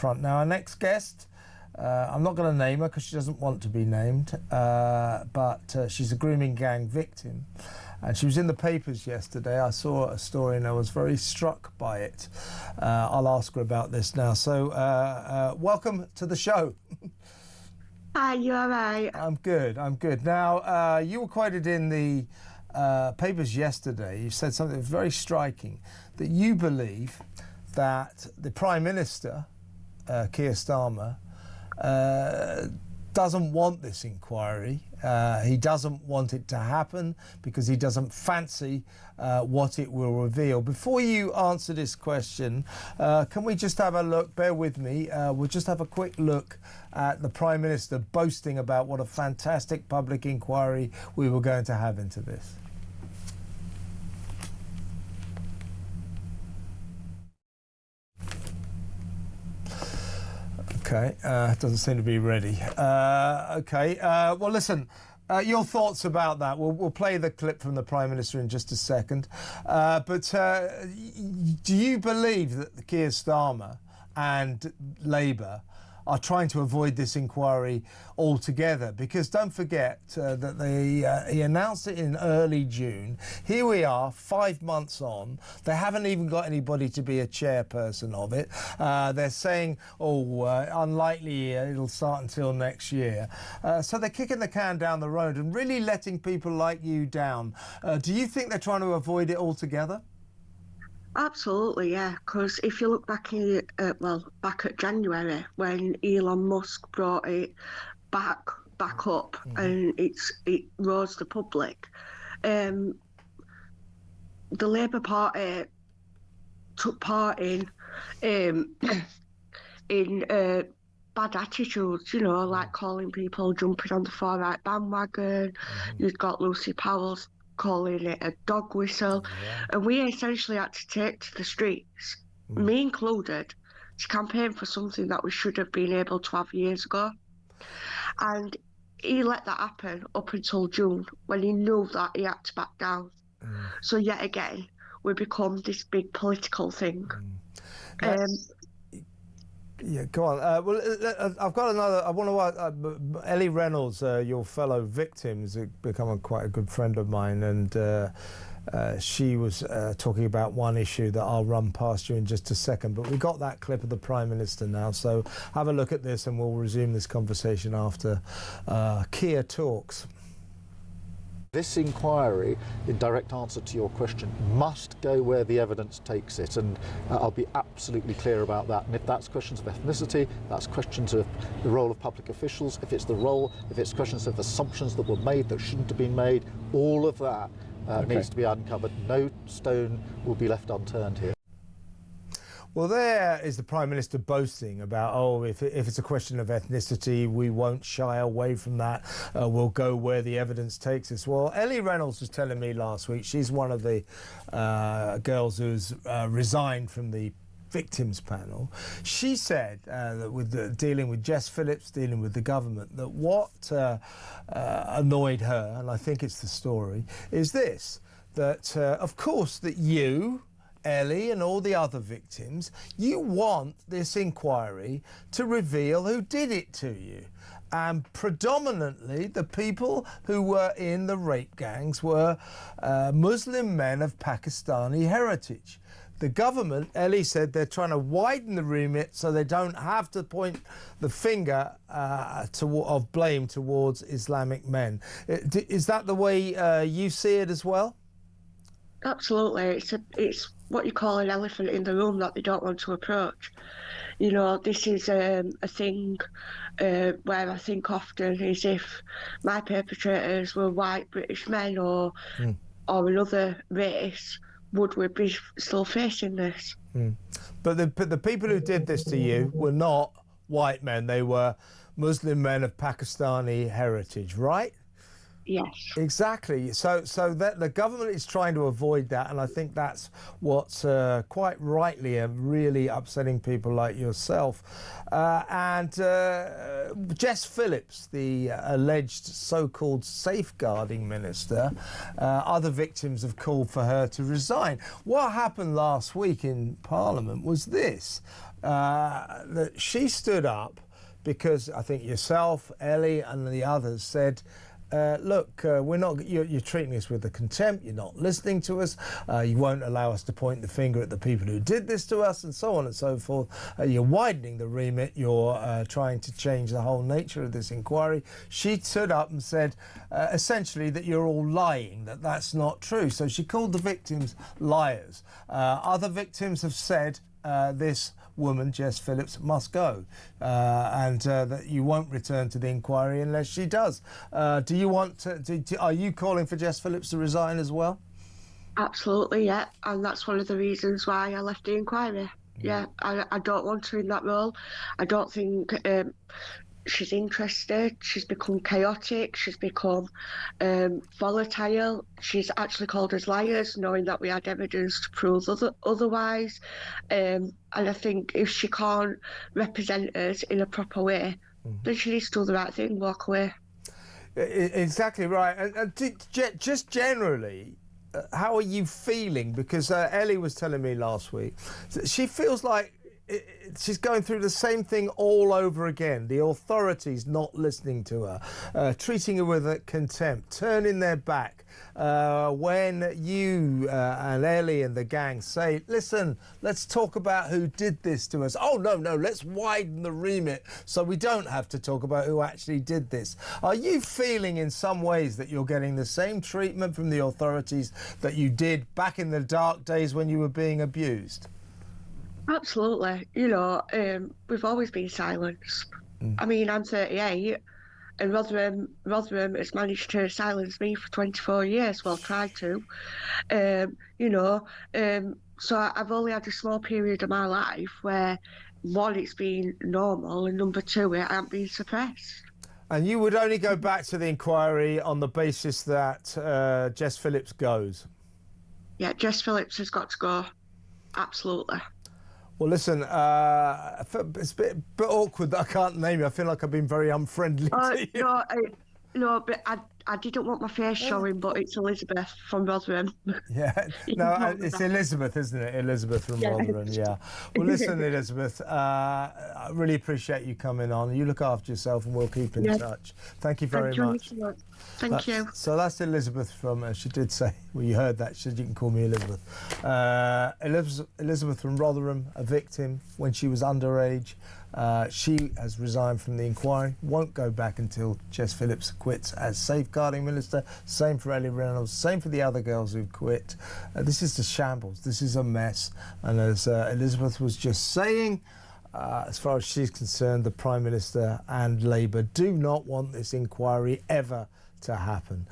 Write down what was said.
front. Now, our next guest, I'm not going to name her because she doesn't want to be named, but she's a grooming gang victim. And she was in the papers yesterday. I saw a story and I was very struck by it. I'll ask her about this now. So, welcome to the show. Hi, you all right? I'm good, I'm good. Now, you were quoted in the papers yesterday. You said something very striking, that you believe that the Prime Minister, Keir Starmer, doesn't want this inquiry. He doesn't want it to happen because he doesn't fancy what it will reveal. Before you answer this question, can we just have a look, bear with me, we'll just have a quick look at the Prime Minister boasting about what a fantastic public inquiry we were going to have into this. Okay, doesn't seem to be ready. Okay, well, listen, your thoughts about that. We'll play the clip from the Prime Minister in just a second. But do you believe that Keir Starmer and Labour are trying to avoid this inquiry altogether? Because don't forget that he announced it in early June. Here we are, 5 months on. They haven't even got anybody to be a chairperson of it. They're saying, unlikely it'll start until next year. So they're kicking the can down the road and really letting people like you down. Do you think they're trying to avoid it altogether? Absolutely, yeah. Because if you look back back at January when Elon Musk brought it back up, and it rose the public, the Labour Party took part in bad attitudes, you know, like calling people jumping on the far-right bandwagon. You've got Lucy Powell's calling it a dog whistle, and we essentially had to take to the streets, me included, to campaign for something that we should have been able to have years ago. And he let that happen up until June, when he knew that he had to back down. So yet again, we become this big political thing. Yeah, go on. Well, I've got another. I want to. Ellie Reynolds, your fellow victim, has become quite a good friend of mine, and she was talking about one issue that I'll run past you in just a second. But we got that clip of the Prime Minister now, so have a look at this, and we'll resume this conversation after Keir talks. This inquiry, in direct answer to your question, must go where the evidence takes it, and I'll be absolutely clear about that. And if that's questions of ethnicity, that's questions of the role of public officials, if it's questions of assumptions that were made that shouldn't have been made, all of that needs to be uncovered. No stone will be left unturned here. Well, there is the Prime Minister boasting about, if it's a question of ethnicity, we won't shy away from that. We'll go where the evidence takes us. Well, Ellie Reynolds was telling me last week, she's one of the girls who's resigned from the victims panel. She said that with dealing with Jess Phillips, dealing with the government, that what annoyed her, and I think it's the story, is this, that of course that you, Ellie, and all the other victims, you want this inquiry to reveal who did it to you. And predominantly the people who were in the rape gangs were Muslim men of Pakistani heritage. The government, Ellie said, they're trying to widen the remit so they don't have to point the finger of blame towards Islamic men. Is that the way you see it as well? Absolutely. It's what you call an elephant in the room that they don't want to approach. You know, this is a thing where I think often is if my perpetrators were white British men or another race, would we be still facing this? But the people who did this to you were not white men. They were Muslim men of Pakistani heritage, right? Yes. Exactly. So that the government is trying to avoid that, and I think that's what's quite rightly really upsetting people like yourself. And Jess Phillips, the alleged so-called safeguarding minister, other victims have called for her to resign. What happened last week in Parliament was this. that she stood up because I think yourself, Ellie, and the others said, look, we're not. You're treating us with contempt. You're not listening to us. You won't allow us to point the finger at the people who did this to us, and so on and so forth. You're widening the remit. You're trying to change the whole nature of this inquiry. She stood up and said, essentially, that you're all lying. That's not true. So she called the victims liars. Other victims have said this woman, Jess Phillips, must go, and that you won't return to the inquiry unless she does. Do you want to? Are you calling for Jess Phillips to resign as well? Absolutely, yeah, and that's one of the reasons why I left the inquiry. Yeah, I don't want her in that role. I don't think she's interested. She's become chaotic. She's become volatile. She's actually called us liars, knowing that we had evidence to prove otherwise. And I think if she can't represent us in a proper way, then she needs to do the right thing, walk away. Exactly right. And just generally, how are you feeling? Because Ellie was telling me last week that she feels like she's going through the same thing all over again. The authorities not listening to her, treating her with contempt, turning their back. When you and Ellie and the gang say, listen, let's talk about who did this to us. Oh, no, let's widen the remit so we don't have to talk about who actually did this. Are you feeling in some ways that you're getting the same treatment from the authorities that you did back in the dark days when you were being abused? Absolutely. You know, we've always been silenced. I mean, I'm 38, and Rotherham has managed to silence me for 24 years. Well, tried to. You know, so I've only had a small period of my life where, one, it's been normal, and number two, it hasn't been suppressed. And you would only go back to the inquiry on the basis that Jess Phillips goes? Yeah, Jess Phillips has got to go. Absolutely. Well, listen, it's a bit awkward that I can't name you. I feel like I've been very unfriendly to you. No, but I didn't want my face showing, but it's Elizabeth from Rotherham. Yeah, no, it's Elizabeth, isn't it? Elizabeth from Rotherham, yeah. Well, listen, Elizabeth, I really appreciate you coming on. You look after yourself and we'll keep in touch. Thank you very much. Thank you. So that's Elizabeth from, she did say, well, you heard that, she said you can call me Elizabeth. Elizabeth from Rotherham, a victim when she was underage. She has resigned from the inquiry, won't go back until Jess Phillips quits as safeguarding minister. Same for Ellie Reynolds, same for the other girls who quit. This is the shambles, this is a mess. And as Elizabeth was just saying, as far as she's concerned, the Prime Minister and Labour do not want this inquiry ever to happen.